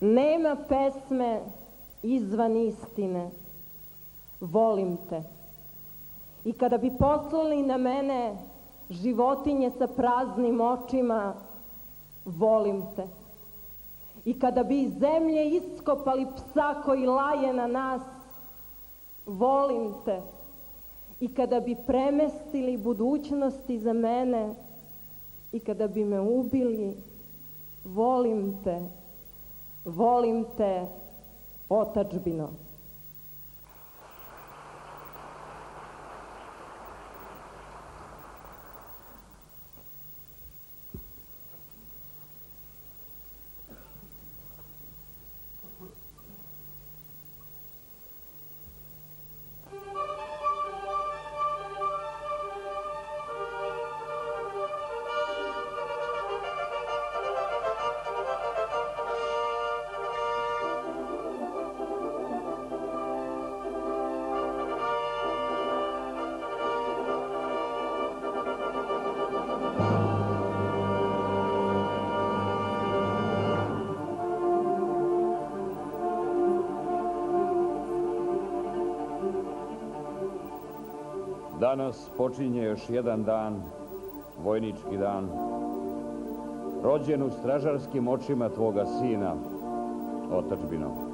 Nema pesme izvan istine. Volim te. I kada bi poslali na mene životinje sa praznim očima, volim te. I kada bi iz zemlje iskopali psa koji laje na nas, volim te. I kada bi premestili budućnost iza mene i kada bi me ubili, volim te, otadžbino. Danas počinje još jedan dan, vojnički dan, rođen u stražarskim očima tvoga sina, otadžbino.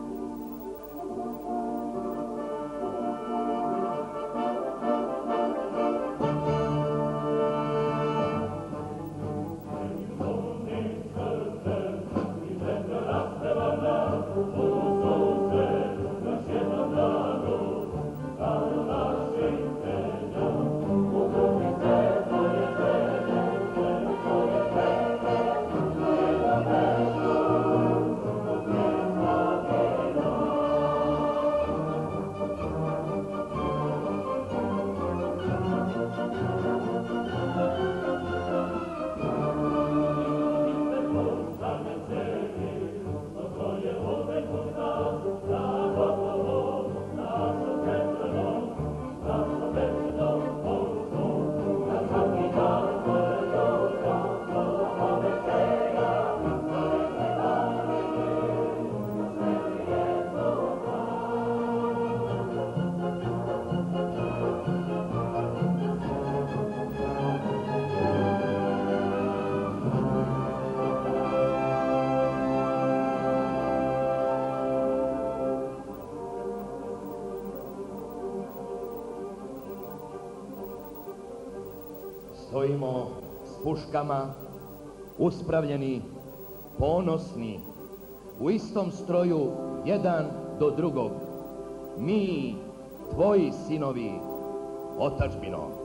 Stojimo s puškama, uspravljeni, ponosni, u istom stroju jedan do drugog. Mi, tvoji sinovi, otadžbino.